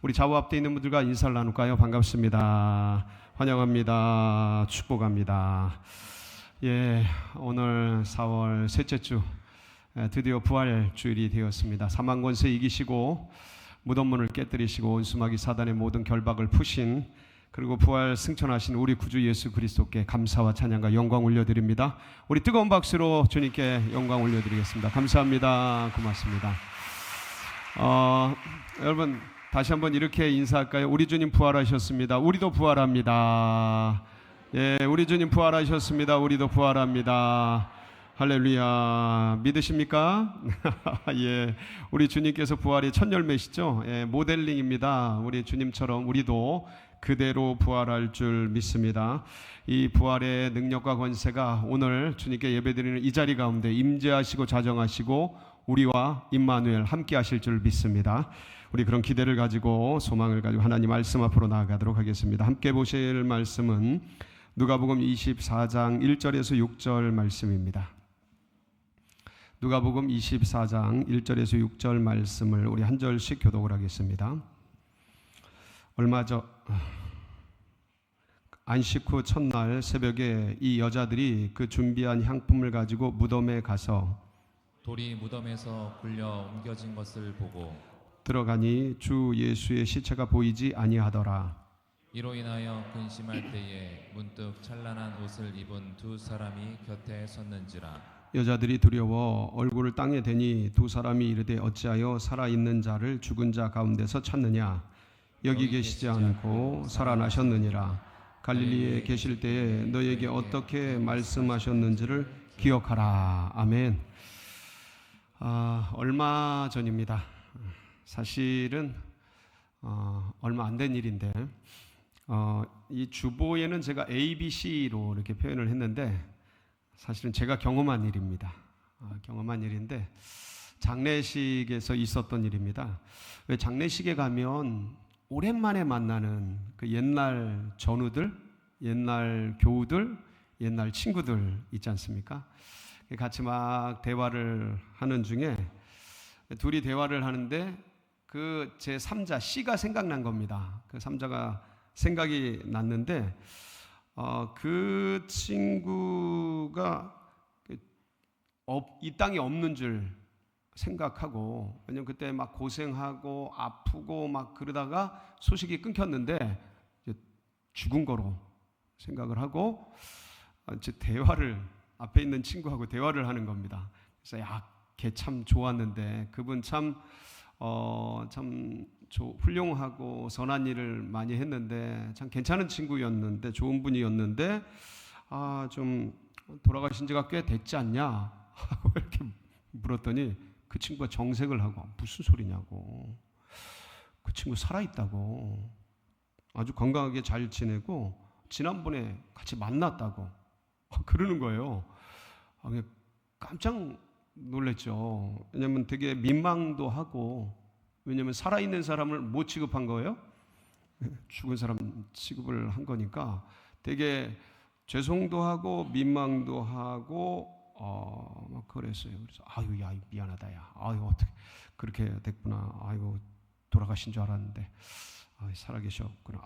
우리 좌우 앞에 있는 분들과 인사를 나눌까요? 반갑습니다. 환영합니다. 축복합니다. 오늘 4월 셋째 주 드디어 부활 주일이 되었습니다. 사망 권세 이기시고 무덤문을 깨뜨리시고 온수마귀 사단의 모든 결박을 푸신, 그리고 부활 승천하신 우리 구주 예수 그리스도께 감사와 찬양과 영광 올려드립니다. 우리 뜨거운 박수로 주님께 영광 올려드리겠습니다. 감사합니다. 고맙습니다. 여러분 다시 한번 이렇게 인사할까요? 우리 주님 부활하셨습니다. 우리도 부활합니다. 우리 주님 부활하셨습니다. 우리도 부활합니다. 할렐루야. 믿으십니까? 우리 주님께서 부활이 첫 열매시죠. 모델링입니다. 우리 주님처럼 우리도 그대로 부활할 줄 믿습니다. 이 부활의 능력과 권세가 오늘 주님께 예배드리는 이 자리 가운데 임재하시고 자정하시고 우리와 임마누엘 함께 하실 줄 믿습니다. 우리 그런 기대를 가지고 소망을 가지고 하나님 말씀 앞으로 나아가도록 하겠습니다. 함께 보실 말씀은 누가복음 24장 1절에서 6절 말씀입니다. 누가복음 24장 1절에서 6절 말씀을 우리 한 절씩 교독을 하겠습니다. 얼마 전 안식 후 첫날 새벽에 이 여자들이 그 준비한 향품을 가지고 무덤에 가서 돌이 무덤에서 굴려 옮겨진 것을 보고 들어가니 주 예수의 시체가 보이지 아니하더라. 이로 인하여 근심할 때에 문득 찬란한 옷을 입은 두 사람이 곁에 섰는지라. 여자들이 두려워 얼굴을 땅에 대니 두 사람이 이르되 어찌하여 살아있는 자를 죽은 자 가운데서 찾느냐? 여기 계시지 않고 살아나셨느니라. 갈릴리에 계실 때에 너에게 어떻게 말씀하셨는지를 기억하라. 아멘. 얼마 전입니다. 사실은 얼마 안 된 일인데 이 주보에는 제가 ABC로 이렇게 표현을 했는데 사실은 제가 경험한 일입니다. 경험한 일인데 장례식에서 있었던 일입니다. 왜 장례식에 가면 오랜만에 만나는 그 옛날 전우들, 옛날 교우들, 옛날 친구들 있지 않습니까? 같이 막 대화를 하는 중에 둘이 대화를 하는데 그 제 3자 C가 생각난 겁니다. 그 3자가 생각이 났는데 그 친구가 이 땅에 없는 줄 생각하고, 왜냐면 그때 막 고생하고 아프고 막 그러다가 소식이 끊겼는데 죽은 거로 생각을 하고 이제 대화를 앞에 있는 친구하고 대화를 하는 겁니다. 그래서 걔 참 좋았는데 그분 참 훌륭하고 선한 일을 많이 했는데 참 괜찮은 친구였는데 좋은 분이었는데 좀 돌아가신 지가 꽤 됐지 않냐 이렇게 물었더니 그 친구가 정색을 하고 무슨 소리냐고, 그 친구 살아있다고, 아주 건강하게 잘 지내고 지난번에 같이 만났다고 그러는 거예요. 깜짝 놀랬죠. 왜냐면 되게 민망도 하고, 왜냐면 살아있는 사람을 못 취급한 거예요. 죽은 사람 취급을 한 거니까 되게 죄송도 하고 민망도 하고 막 그랬어요. 그래서 야 미안하다 야. 어떻게 그렇게 됐구나. 돌아가신 줄 알았는데 살아계셨구나.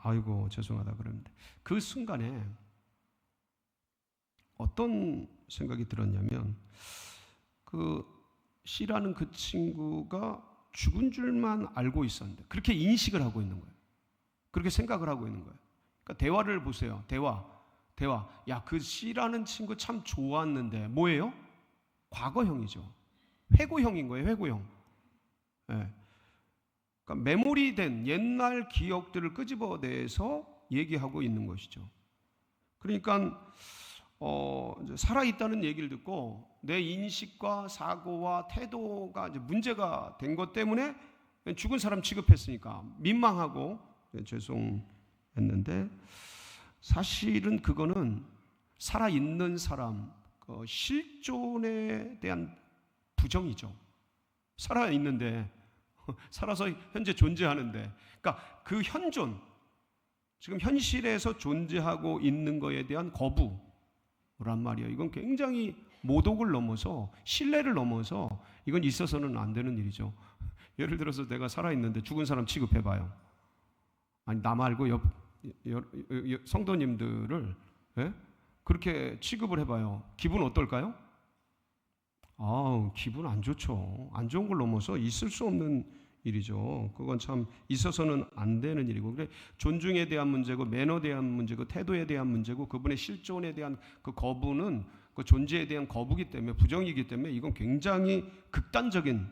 죄송하다 그러는데 그 순간에 어떤 생각이 들었냐면 그 C라는 그 친구가 죽은 줄만 알고 있었는데 그렇게 인식을 하고 있는 거예요. 그렇게 생각을 하고 있는 거예요. 그러니까 대화를 보세요. 대화. 그 C라는 친구 참 좋았는데 뭐예요? 과거형이죠. 회고형인 거예요. 회고형. 그러니까 메모리된 옛날 기억들을 끄집어내서 얘기하고 있는 것이죠. 그러니까 이제 살아있다는 얘기를 듣고 내 인식과 사고와 태도가 이제 문제가 된 것 때문에 죽은 사람 취급했으니까 민망하고 죄송했는데, 사실은 그거는 살아있는 사람 실존에 대한 부정이죠. 살아있는데, 살아서 현재 존재하는데, 그러니까 그 현존, 지금 현실에서 존재하고 있는 거에 대한 거부란 말이에요. 이건 굉장히 모독을 넘어서, 신뢰를 넘어서 이건 있어서는 안 되는 일이죠. 예를 들어서 내가 살아있는데 죽은 사람 취급해봐요. 아니 나 말고 성도님들을 예? 그렇게 취급을 해봐요. 기분 어떨까요? 기분 안 좋죠. 안 좋은 걸 넘어서 있을 수 없는 일이죠. 그건 참 있어서는 안 되는 일이고, 그래 존중에 대한 문제고, 매너에 대한 문제고, 태도에 대한 문제고, 그분의 실존에 대한 그 거부는 그 존재에 대한 거부기 때문에, 부정이기 때문에 이건 굉장히 극단적인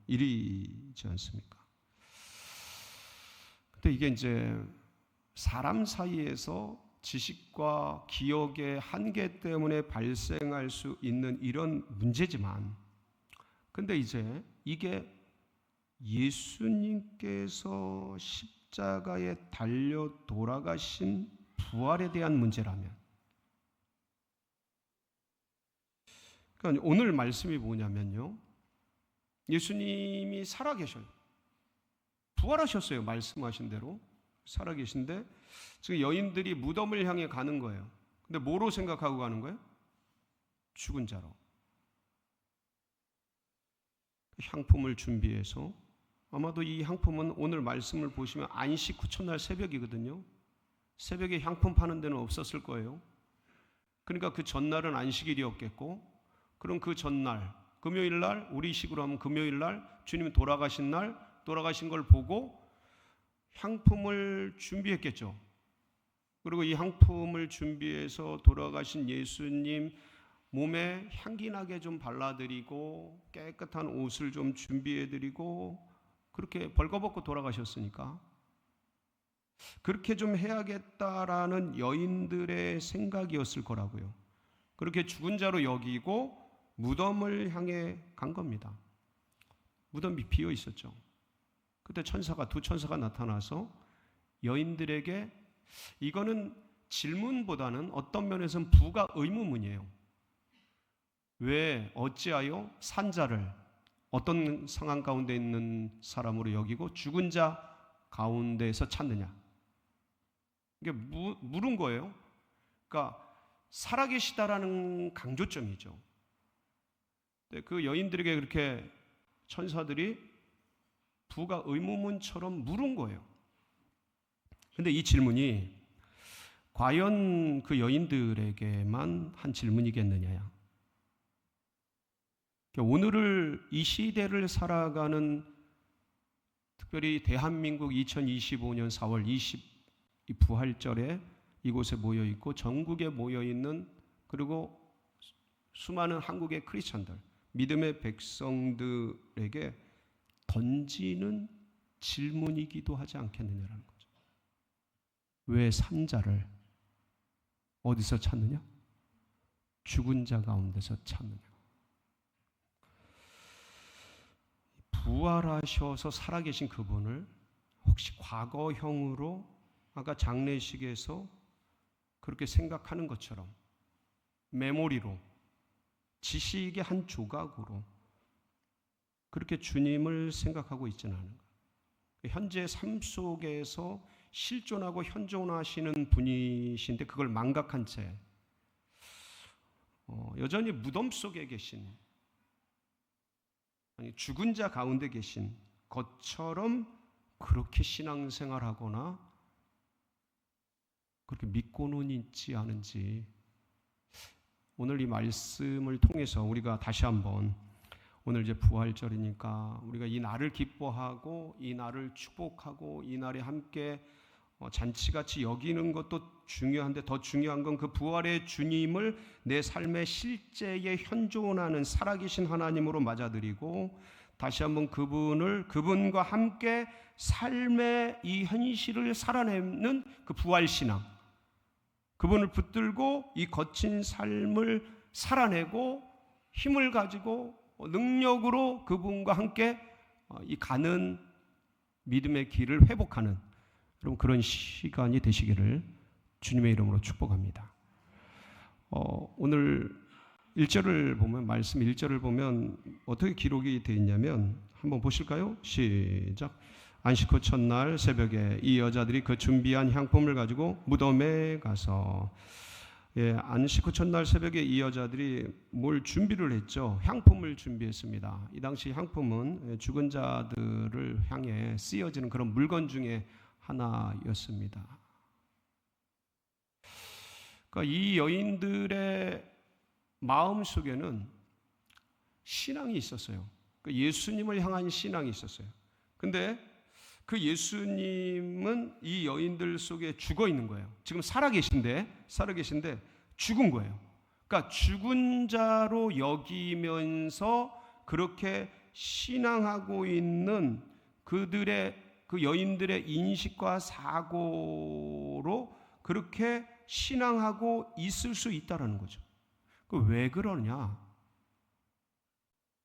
일이지 않습니까? 근데 이게 이제 사람 사이에서 지식과 기억의 한계 때문에 발생할 수 있는 이런 문제지만, 근데 이제 이게 예수님께서 십자가에 달려 돌아가신 부활에 대한 문제라면, 그러니까 오늘 말씀이 뭐냐면요, 예수님이 살아계셔요. 부활하셨어요. 말씀하신 대로 살아계신데 지금 여인들이 무덤을 향해 가는 거예요. 근데 뭐로 생각하고 가는 거예요? 죽은 자로. 향품을 준비해서, 아마도 이 향품은 오늘 말씀을 보시면 안식 후 첫날 새벽이거든요. 새벽에 향품 파는 데는 없었을 거예요. 그러니까 그 전날은 안식일이었겠고, 그럼 그 전날 금요일 날, 우리식으로 하면 금요일 날 주님이 돌아가신 날, 돌아가신 걸 보고 향품을 준비했겠죠. 그리고 이 향품을 준비해서 돌아가신 예수님 몸에 향기 나게 좀 발라드리고, 깨끗한 옷을 좀 준비해드리고, 그렇게 벌거벗고 돌아가셨으니까 그렇게 좀 해야겠다라는 여인들의 생각이었을 거라고요. 그렇게 죽은 자로 여기고 무덤을 향해 간 겁니다. 무덤이 비어 있었죠. 그때 두 천사가 나타나서 여인들에게, 이거는 질문보다는 어떤 면에서는 부가 의문문이에요. 왜 어찌하여 산자를 어떤 상황 가운데 있는 사람으로 여기고 죽은 자 가운데에서 찾느냐, 이게 물은 거예요. 그러니까 살아계시다라는 강조점이죠. 그 여인들에게 그렇게 천사들이 부가 의문문처럼 물은 거예요. 근데 이 질문이 과연 그 여인들에게만 한 질문이겠느냐. 오늘을, 이 시대를 살아가는, 특별히 대한민국 2025년 4월 20 이 부활절에 이곳에 모여 있고 전국에 모여 있는, 그리고 수많은 한국의 크리스천들, 믿음의 백성들에게 던지는 질문이기도 하지 않겠느냐라는 거죠. 왜 산자를 어디서 찾느냐? 죽은 자 가운데서 찾느냐? 부활하셔서 살아계신 그분을 혹시 과거형으로 아까 장례식에서 그렇게 생각하는 것처럼 메모리로, 지식의 한 조각으로 그렇게 주님을 생각하고 있지는 않은 거예요. 현재 삶 속에서 실존하고 현존하시는 분이신데 그걸 망각한 채 여전히 무덤 속에 계신, 아니 죽은 자 가운데 계신 것처럼 그렇게 신앙생활하거나 그렇게 믿고는 있지 않은지, 오늘 이 말씀을 통해서 우리가 다시 한번, 오늘 이제 부활절이니까 우리가 이 날을 기뻐하고 이 날을 축복하고 이 날에 함께 잔치같이 여기는 것도 중요한데, 더 중요한 건 그 부활의 주님을 내 삶의 실제에 현존하는 살아계신 하나님으로 맞아들이고, 다시 한번 그분과 함께 삶의 이 현실을 살아내는 그 부활신앙, 그분을 붙들고 이 거친 삶을 살아내고 힘을 가지고 능력으로 그분과 함께 이 가는 믿음의 길을 회복하는, 여러분 그런 시간이 되시기를 주님의 이름으로 축복합니다. 오늘 1절을 보면, 말씀 1절을 보면 어떻게 기록이 되어 있냐면, 한번 보실까요? 시작. 안식 후 첫날 새벽에 이 여자들이 그 준비한 향품을 가지고 무덤에 가서, 안식 후 첫날 새벽에 이 여자들이 뭘 준비를 했죠? 향품을 준비했습니다. 이 당시 향품은 죽은 자들을 향해 쓰여지는 그런 물건 중에 하나였습니다. 그러니까 이 여인들의 마음 속에는 신앙이 있었어요. 예수님을 향한 신앙이 있었어요. 근데 그 예수님은 이 여인들 속에 죽어 있는 거예요. 지금 살아계신데 죽은 거예요. 그러니까 죽은 자로 여기면서 그렇게 신앙하고 있는 그들의 그 여인들의 인식과 사고로 그렇게 신앙하고 있을 수 있다라는 거죠. 왜 그러냐?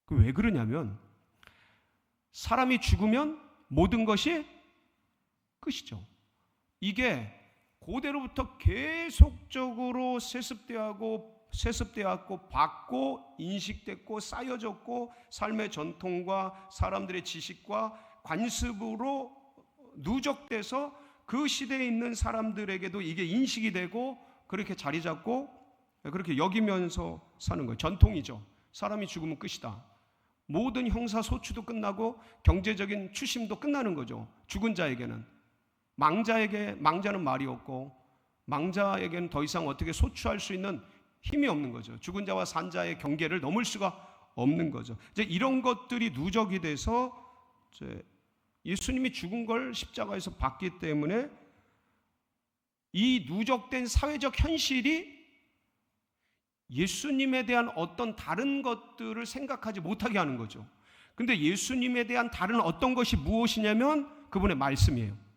왜 그러냐면 사람이 죽으면 모든 것이 끝이죠. 이게 고대로부터 계속적으로 세습되었고 받고 인식됐고 쌓여졌고 삶의 전통과 사람들의 지식과 관습으로 누적돼서 그 시대에 있는 사람들에게도 이게 인식이 되고 그렇게 자리 잡고 그렇게 여기면서 사는 거예요. 전통이죠. 사람이 죽으면 끝이다. 모든 형사소추도 끝나고 경제적인 추심도 끝나는 거죠. 죽은 자에게는. 망자는 말이 없고 망자에게는 더 이상 어떻게 소추할 수 있는 힘이 없는 거죠. 죽은 자와 산 자의 경계를 넘을 수가 없는 거죠. 이제 이런 것들이 누적이 돼서 이제 예수님이 죽은 걸 십자가에서 봤기 때문에 이 누적된 사회적 현실이 예수님에 대한 어떤 다른 것들을 생각하지 못하게 하는 거죠. 근데 예수님에 대한 다른 어떤 것이 무엇이냐면 그분의 말씀이에요.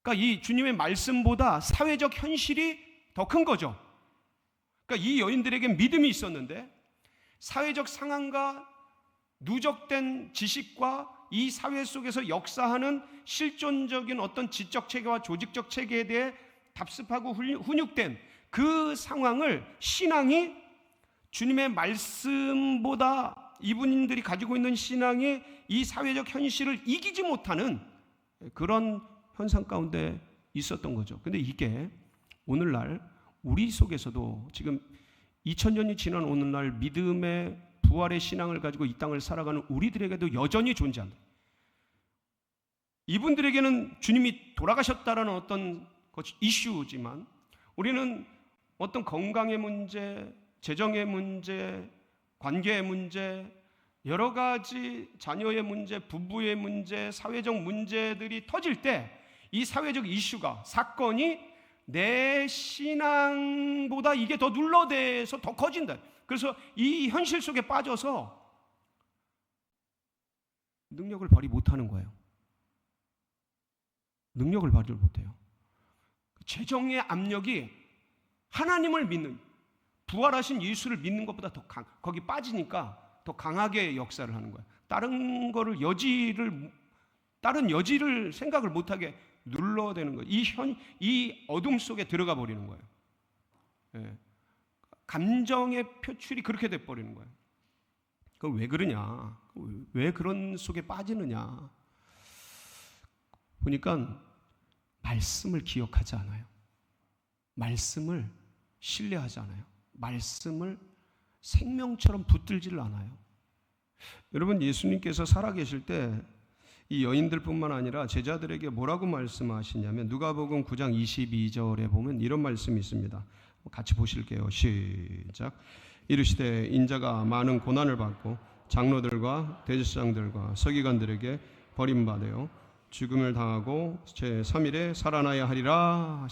그러니까 이 주님의 말씀보다 사회적 현실이 더 큰 거죠. 그러니까 이 여인들에게 믿음이 있었는데 사회적 상황과 누적된 지식과 이 사회 속에서 역사하는 실존적인 어떤 지적 체계와 조직적 체계에 대해 답습하고 훈육된 그 상황을 신앙이 주님의 말씀보다 이분들이 가지고 있는 신앙이 이 사회적 현실을 이기지 못하는 그런 현상 가운데 있었던 거죠. 근데 이게 오늘날 우리 속에서도 지금 2000년이 지난 오늘날 믿음의 부활의 신앙을 가지고 이 땅을 살아가는 우리들에게도 여전히 존재한다. 이분들에게는 주님이 돌아가셨다라는 어떤 이슈지만 우리는 어떤 건강의 문제, 재정의 문제, 관계의 문제, 여러 가지 자녀의 문제, 부부의 문제, 사회적 문제들이 터질 때 이 사회적 이슈가, 사건이 내 신앙보다 이게 더 눌러대서 더 커진다. 그래서 이 현실 속에 빠져서 능력을 발휘 못하는 거예요. 능력을 발휘를 못해요. 재정의 압력이 하나님을 믿는, 부활하신 예수를 믿는 것보다 더 거기 빠지니까 더 강하게 역사를 하는 거예요. 다른 여지를 생각을 못하게 눌러대는 거예요. 이 어둠 속에 들어가 버리는 거예요. 예. 감정의 표출이 그렇게 돼 버리는 거예요. 그럼 왜 그러냐? 왜 그런 속에 빠지느냐? 보니까 말씀을 기억하지 않아요. 말씀을 신뢰하지 않아요. 말씀을 생명처럼 붙들지를 않아요. 여러분, 예수님께서 살아계실 때 이 여인들뿐만 아니라 제자들에게 뭐라고 말씀하시냐면 누가복음 9장 22절에 보면 이런 말씀이 있습니다. 같이 보실게요. 시작. 이르시되 인자가 많은 고난을 받고 장로들과 대제사장들과 서기관들에게 버림받아 죽음을 당하고 제3일에 살아나야 하리라.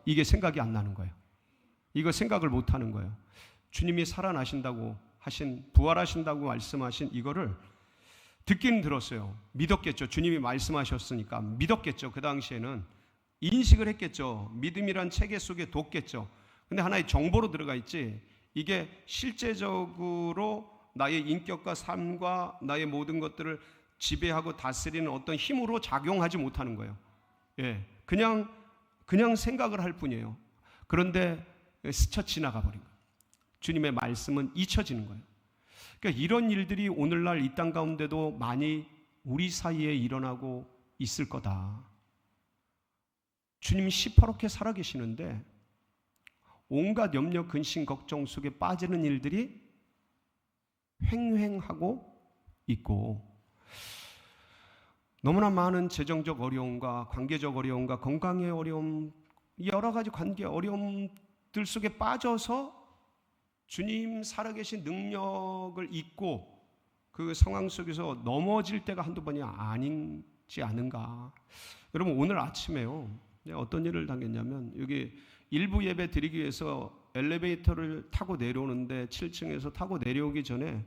이게 생각이 안 나는 거예요. 이거 생각을 못 하는 거예요. 주님이 살아나신다고 하신, 부활하신다고 말씀하신 이거를 듣기는 들었어요. 믿었겠죠. 주님이 말씀하셨으니까 믿었겠죠. 그 당시에는 인식을 했겠죠. 믿음이란 체계 속에 뒀겠죠. 근데 하나의 정보로 들어가 있지 이게 실제적으로 나의 인격과 삶과 나의 모든 것들을 지배하고 다스리는 어떤 힘으로 작용하지 못하는 거예요. 예, 그냥 생각을 할 뿐이에요. 그런데 스쳐 지나가 버린 거예요. 주님의 말씀은 잊혀지는 거예요. 그러니까 이런 일들이 오늘날 이 땅 가운데도 많이 우리 사이에 일어나고 있을 거다. 주님이 시퍼렇게 살아계시는데 온갖 염려, 근심, 걱정 속에 빠지는 일들이 횡행하고 있고 너무나 많은 재정적 어려움과 관계적 어려움과 건강의 어려움, 여러 가지 관계 어려움들 속에 빠져서 주님 살아계신 능력을 잊고 그 상황 속에서 넘어질 때가 한두 번이 아니지 않은가. 여러분, 오늘 아침에요, 어떤 일을 당했냐면, 여기 일부 예배 드리기 위해서 엘리베이터를 타고 내려오는데 7층에서 타고 내려오기 전에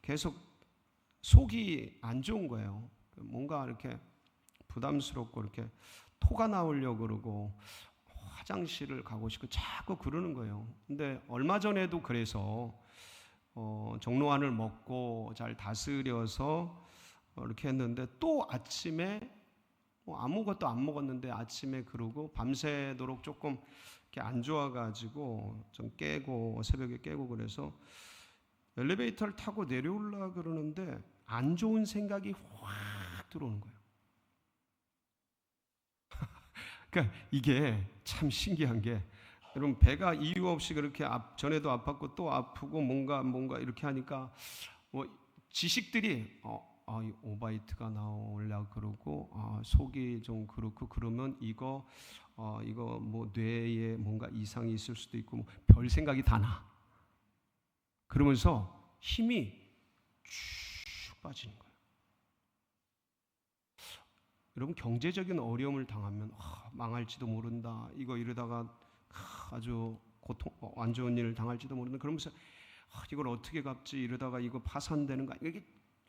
계속 속이 안 좋은 거예요. 뭔가 이렇게 부담스럽고 이렇게 토가 나오려고 그러고 화장실을 가고 싶고 자꾸 그러는 거예요. 근데 얼마 전에도 그래서 정로안을 먹고 잘 다스려서 이렇게 했는데, 또 아침에 아무것도 안 먹었는데 아침에 그러고 밤새도록 조금 이렇게 안 좋아가지고 좀 깨고 새벽에 깨고, 그래서 엘리베이터를 타고 내려오려고 그러는데 안 좋은 생각이 확 들어오는 거예요. 그러니까 이게 참 신기한 게, 여러분, 배가 이유 없이 그렇게 전에도 아팠고 또 아프고 뭔가 이렇게 하니까 지식들이 오바이트가 나오려고 그러고 속이 좀 그렇고, 그러면 이거 뭐 뇌에 뭔가 이상이 있을 수도 있고, 뭐 별 생각이 다 나. 그러면서 힘이 쭉 빠지는 거예요. 여러분, 경제적인 어려움을 당하면 망할지도 모른다, 이거 이러다가 아주 고통, 안 좋은 일을 당할지도 모른다, 그러면서 이걸 어떻게 갚지, 이러다가 이거 파산되는 거,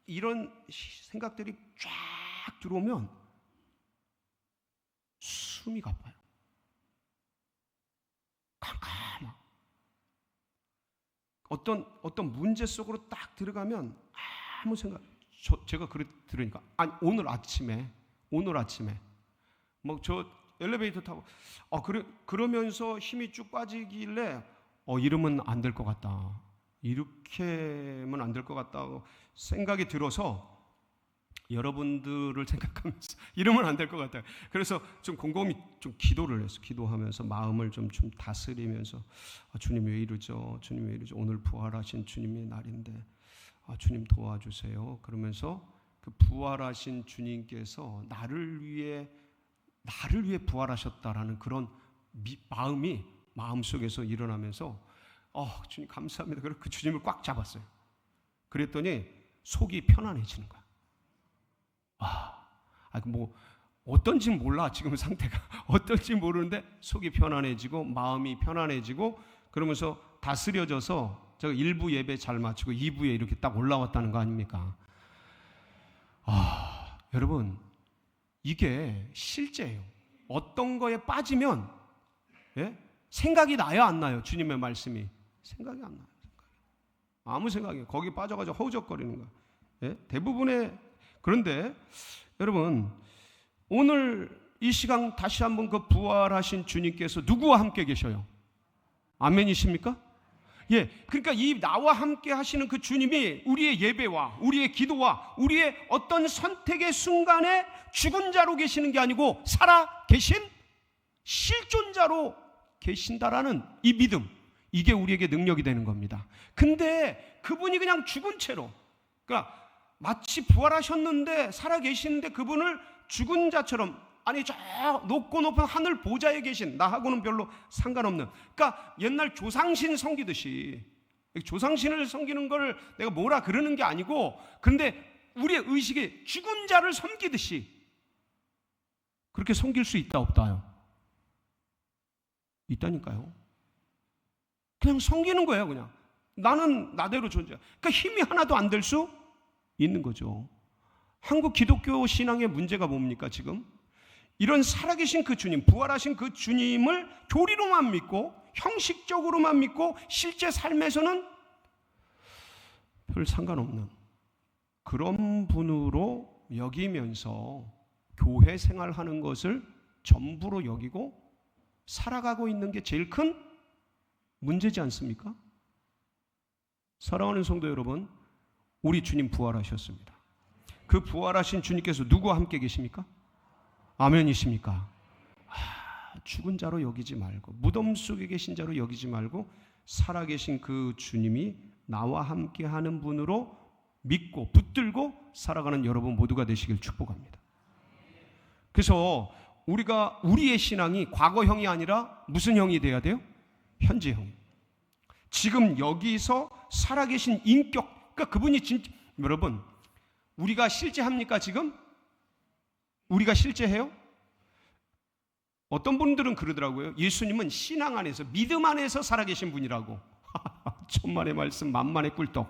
이런 생각들이 쫙 들어오면 숨이 가빠요. 캄캄하고. 어떤 문제 속으로 딱 들어가면 아무 생각, 제가 들으니까, 오늘 아침에 뭐 저 엘리베이터 타고 그러면서 힘이 쭉 빠지길래 이러면 안 될 것 같다, 이렇게 하면 안 될 것 같다고 생각이 들어서, 여러분들을 생각하면서 이러면 안 될 것 같아요. 그래서 좀 곰곰이 좀 기도를 했어. 기도하면서 마음을 좀 다스리면서, 주님 왜 이러죠? 주님 왜 이러죠? 오늘 부활하신 주님의 날인데 주님 도와주세요. 그러면서 그 부활하신 주님께서 나를 위해 부활하셨다라는 그런 마음이 마음속에서 일어나면서 주님 감사합니다. 그래서 그 주님을 꽉 잡았어요. 그랬더니 속이 편안해지는 거야. 뭐 어떤지 몰라, 지금 상태가 어떤지 모르는데 속이 편안해지고 마음이 편안해지고, 그러면서 다스려져서 제가 1부 예배 잘 마치고 2부에 이렇게 딱 올라왔다는 거 아닙니까? 여러분, 이게 실제예요. 어떤 거에 빠지면 생각이 나요, 안 나요? 주님의 말씀이 생각이 안 나요. 아무 생각이, 거기 빠져가지고 허우적거리는 거예요. 대부분의. 그런데 여러분, 오늘 이 시간 다시 한번 그 부활하신 주님께서 누구와 함께 계셔요? 아멘이십니까? 그러니까 이 나와 함께 하시는 그 주님이 우리의 예배와 우리의 기도와 우리의 어떤 선택의 순간에 죽은 자로 계시는 게 아니고 살아 계신 실존자로 계신다라는 이 믿음, 이게 우리에게 능력이 되는 겁니다. 근데 그분이 그냥 죽은 채로, 그러니까 마치 부활하셨는데 살아 계시는데 그분을 죽은 자처럼, 저 높고 높은 하늘 보좌에 계신 나하고는 별로 상관없는, 그러니까 옛날 조상신 섬기듯이, 조상신을 섬기는 걸 내가 뭐라 그러는 게 아니고, 근데 우리의 의식이 죽은 자를 섬기듯이 그렇게 섬길 수 있다 없다요? 있다니까요. 그냥 섬기는 거예요. 그냥 나는 나대로 존재. 그러니까 힘이 하나도 안 될 수 있는 거죠. 한국 기독교 신앙의 문제가 뭡니까? 지금 이런 살아계신 그 주님, 부활하신 그 주님을 교리로만 믿고 형식적으로만 믿고 실제 삶에서는 별 상관없는 그런 분으로 여기면서 교회 생활하는 것을 전부로 여기고 살아가고 있는 게 제일 큰 문제지 않습니까? 사랑하는 성도 여러분, 우리 주님 부활하셨습니다. 그 부활하신 주님께서 누구와 함께 계십니까? 아멘이십니까? 죽은 자로 여기지 말고, 무덤 속에 계신 자로 여기지 말고, 살아계신 그 주님이 나와 함께 하는 분으로 믿고 붙들고 살아가는 여러분 모두가 되시길 축복합니다. 그래서 우리의 신앙이 과거형이 아니라 무슨 형이 돼야 돼요? 현재형. 지금 여기서 살아계신 인격, 그러니까 그분이 여러분, 우리가 실제합니까 지금? 우리가 실제해요? 어떤 분들은 그러더라고요. 예수님은 신앙 안에서, 믿음 안에서 살아계신 분이라고. 천만의 말씀, 만만의 꿀떡.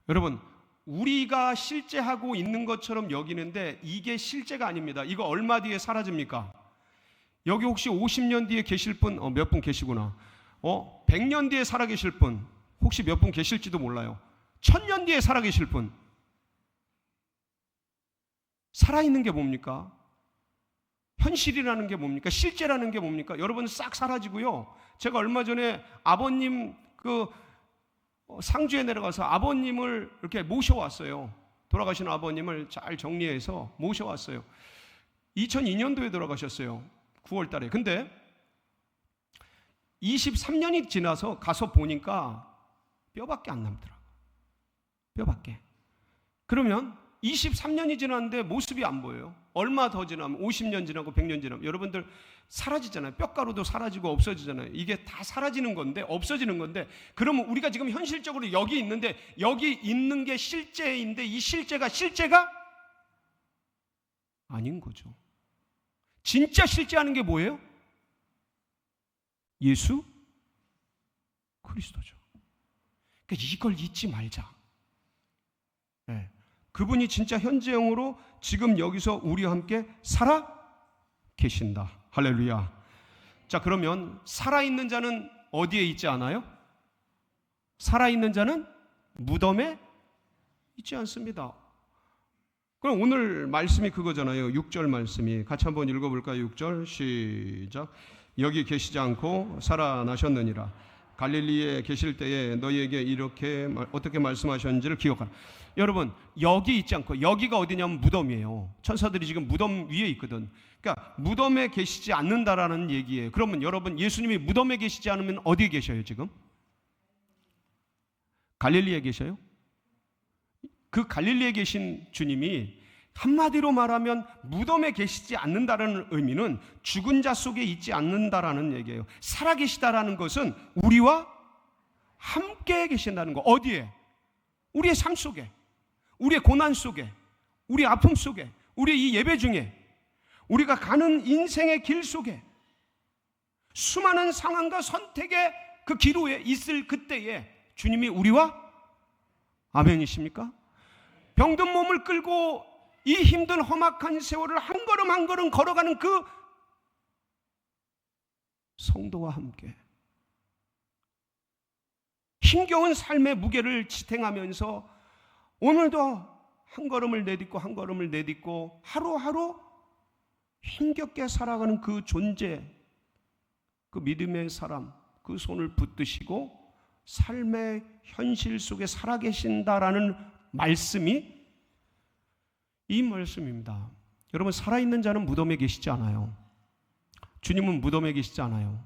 여러분, 우리가 실제하고 있는 것처럼 여기는데 이게 실제가 아닙니다. 이거 얼마 뒤에 사라집니까? 여기 혹시 50년 뒤에 계실 분, 몇 분 계시구나. 100년 뒤에 살아계실 분, 혹시 몇 분 계실지도 몰라요. 1000년 뒤에 살아계실 분. 살아있는 게 뭡니까? 현실이라는 게 뭡니까? 실제라는 게 뭡니까? 여러분 싹 사라지고요. 제가 얼마 전에 아버님 상주에 내려가서 아버님을 이렇게 모셔왔어요. 돌아가신 아버님을 잘 정리해서 모셔왔어요. 2002년도에 돌아가셨어요. 9월 달에. 근데 23년이 지나서 가서 보니까 뼈밖에 안 남더라고요. 뼈밖에. 그러면 23년이 지났는데 모습이 안 보여요. 얼마 더 지나면 50년 지나고 100년 지나면 여러분들 사라지잖아요. 뼈가루도 사라지고 없어지잖아요. 이게 다 사라지는 건데, 없어지는 건데, 그러면 우리가 지금 현실적으로 여기 있는데, 여기 있는 게 실제인데 이 실제가 아닌 거죠. 진짜 실제하는 게 뭐예요? 예수 그리스도죠. 그러니까 이걸 잊지 말자. 네. 그분이 진짜 현재형으로 지금 여기서 우리와 함께 살아 계신다. 할렐루야. 자, 그러면 살아있는 자는 어디에 있지 않아요? 살아있는 자는 무덤에 있지 않습니다. 그럼 오늘 말씀이 그거잖아요. 6절 말씀이. 같이 한번 읽어볼까요? 6절 시작. 여기 계시지 않고 살아나셨느니라. 갈릴리에 계실 때에 너희에게 이렇게 어떻게 말씀하셨는지를 기억하라. 여러분, 여기 있지 않고, 여기가 어디냐면 무덤이에요. 천사들이 지금 무덤 위에 있거든. 그러니까 무덤에 계시지 않는다라는 얘기예요. 그러면 여러분, 예수님이 무덤에 계시지 않으면 어디에 계셔요 지금? 갈릴리에 계셔요? 그 갈릴리에 계신 주님이 한마디로 말하면 무덤에 계시지 않는다라는 의미는 죽은 자 속에 있지 않는다라는 얘기예요. 살아계시다라는 것은 우리와 함께 계신다는 거. 어디에? 우리의 삶 속에, 우리의 고난 속에, 우리의 아픔 속에, 우리의 이 예배 중에, 우리가 가는 인생의 길 속에, 수많은 상황과 선택의 그 기로에 있을 그때에 주님이 우리와 아멘이십니까? 병든 몸을 끌고 이 힘든 험악한 세월을 한 걸음 한 걸음 걸어가는 그 성도와 함께 힘겨운 삶의 무게를 지탱하면서 오늘도 한 걸음을 내딛고 한 걸음을 내딛고 하루하루 힘겹게 살아가는 그 존재, 그 믿음의 사람, 그 손을 붙드시고 삶의 현실 속에 살아계신다라는 말씀이 이 말씀입니다. 여러분, 살아있는 자는 무덤에 계시지 않아요. 주님은 무덤에 계시지 않아요.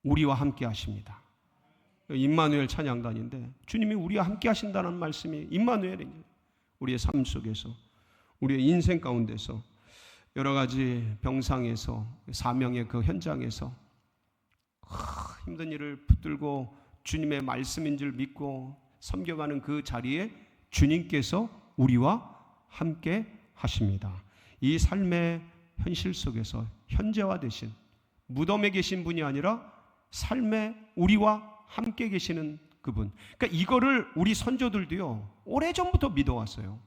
우리와 함께 하십니다. 임마누엘 찬양단인데 주님이 우리와 함께 하신다는 말씀이 임마누엘입니다. 우리의 삶 속에서, 우리의 인생 가운데서, 여러 가지 병상에서, 사명의 그 현장에서 힘든 일을 붙들고 주님의 말씀인 줄 믿고 섬겨가는 그 자리에 주님께서 우리와 함께 하십니다. 이 삶의 현실 속에서 현재화 되신, 무덤에 계신 분이 아니라 삶의 우리와 함께 계시는 그분. 그러니까 이거를 우리 선조들도요 오래전부터 믿어왔어요.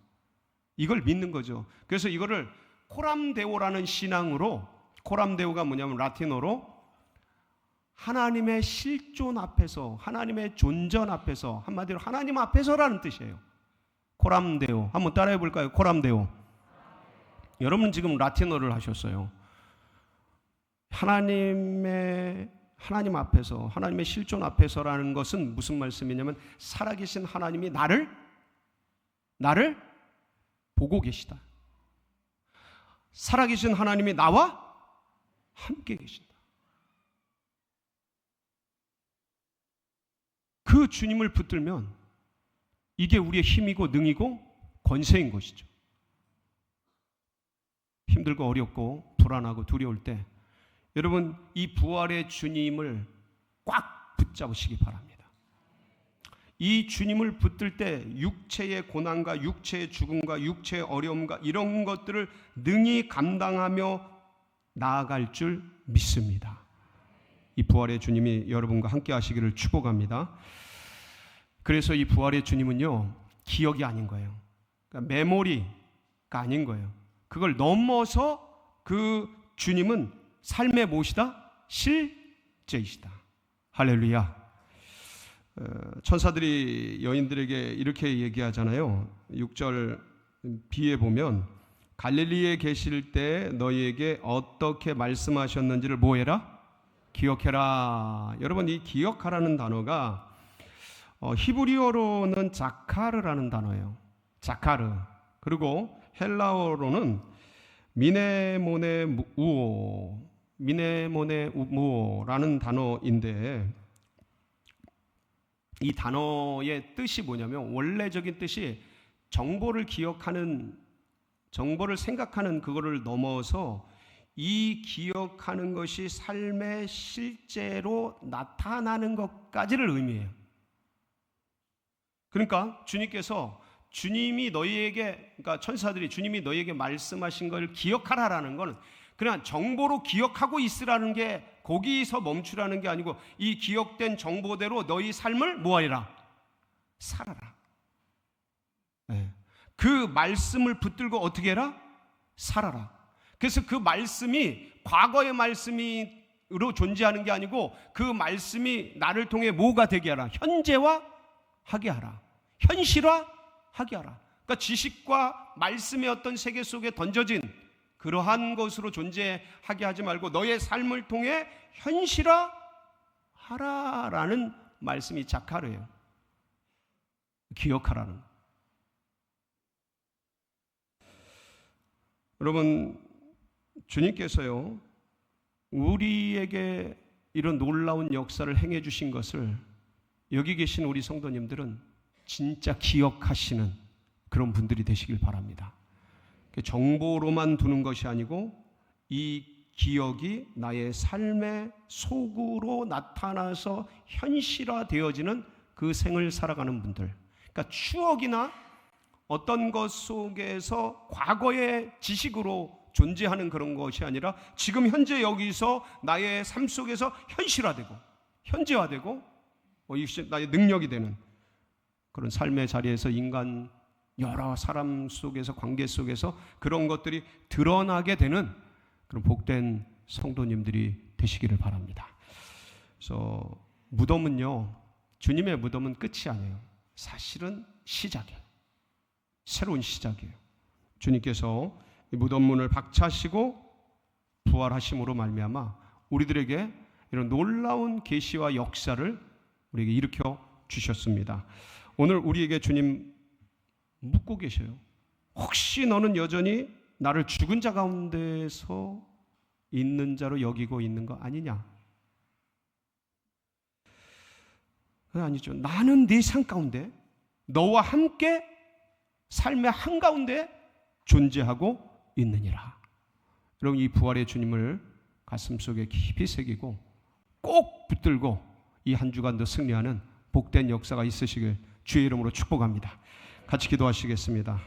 이걸 믿는 거죠. 그래서 이거를 코람데오라는 신앙으로, 코람데오가 뭐냐면 라틴어로 하나님의 실존 앞에서, 하나님의 존전 앞에서, 한마디로 하나님 앞에서라는 뜻이에요. 코람데오. 한번 따라해 볼까요? 코람데오. 여러분 지금 라틴어를 하셨어요. 하나님 앞에서, 하나님의 실존 앞에서라는 것은 무슨 말씀이냐면 살아계신 하나님이 나를 보고 계시다. 살아계신 하나님이 나와 함께 계신다. 그 주님을 붙들면 이게 우리의 힘이고 능이고 권세인 것이죠. 힘들고 어렵고 불안하고 두려울 때 여러분 이 부활의 주님을 꽉 붙잡으시기 바랍니다. 이 주님을 붙들 때 육체의 고난과 육체의 죽음과 육체의 어려움과 이런 것들을 능히 감당하며 나아갈 줄 믿습니다. 이 부활의 주님이 여러분과 함께 하시기를 축복합니다. 그래서 이 부활의 주님은요, 기억이 아닌 거예요. 그러니까 메모리가 아닌 거예요. 그걸 넘어서 그 주님은 삶의 무엇이다? 실제이시다. 할렐루야. 천사들이 여인들에게 이렇게 얘기하잖아요. 6절 B에 보면 갈릴리에 계실 때 너희에게 어떻게 말씀하셨는지를 뭐해라? 기억해라. 여러분 이 기억하라는 단어가 히브리어로는 자카르라는 단어예요. 자카르. 그리고 헬라어로는 미네모네 우오라는 단어인데 이 단어의 뜻이 뭐냐면 원래적인 뜻이 정보를 기억하는, 정보를 생각하는 그거를 넘어서 이 기억하는 것이 삶의 실제로 나타나는 것까지를 의미해요. 그러니까 주님께서 주님이 너희에게, 그러니까 천사들이 주님이 너희에게 말씀하신 걸 기억하라라는 건 그냥 정보로 기억하고 있으라는 게 거기서 멈추라는 게 아니고 이 기억된 정보대로 너희 삶을 뭐하리라? 살아라. 네. 그 말씀을 붙들고 어떻게 해라? 살아라. 그래서 그 말씀이 과거의 말씀으로 존재하는 게 아니고 그 말씀이 나를 통해 뭐가 되게 하라? 현재화 하게 하라. 현실화하게 하라. 그러니까 지식과 말씀의 어떤 세계 속에 던져진 그러한 것으로 존재하게 하지 말고 너의 삶을 통해 현실화하라라는 말씀이 자카르예요. 기억하라는. 여러분 주님께서요 우리에게 이런 놀라운 역사를 행해 주신 것을 여기 계신 우리 성도님들은 진짜 기억하시는 그런 분들이 되시길 바랍니다. 정보로만 두는 것이 아니고 이 기억이 나의 삶의 속으로 나타나서 현실화되어지는 그 생을 살아가는 분들. 그러니까 추억이나 어떤 것 속에서 과거의 지식으로 존재하는 그런 것이 아니라 지금 현재 여기서 나의 삶 속에서 현실화되고 현재화되고 나의 능력이 되는 그런 삶의 자리에서 인간 여러 사람 속에서 관계 속에서 그런 것들이 드러나게 되는 그런 복된 성도님들이 되시기를 바랍니다. 그래서 무덤은요 주님의 무덤은 끝이 아니에요. 사실은 시작이에요. 새로운 시작이에요. 주님께서 이 무덤문을 박차시고 부활하심으로 말미암아 우리들에게 이런 놀라운 계시와 역사를 우리에게 일으켜 주셨습니다. 오늘 우리에게 주님 묻고 계셔요. 혹시 너는 여전히 나를 죽은 자 가운데서 있는 자로 여기고 있는 거 아니냐? 아니죠. 나는 네 삶 가운데 너와 함께 삶의 한가운데 존재하고 있느니라. 여러분 이 부활의 주님을 가슴속에 깊이 새기고 꼭 붙들고 이 한 주간도 승리하는 복된 역사가 있으시길 주의 이름으로 축복합니다. 같이 기도하시겠습니다.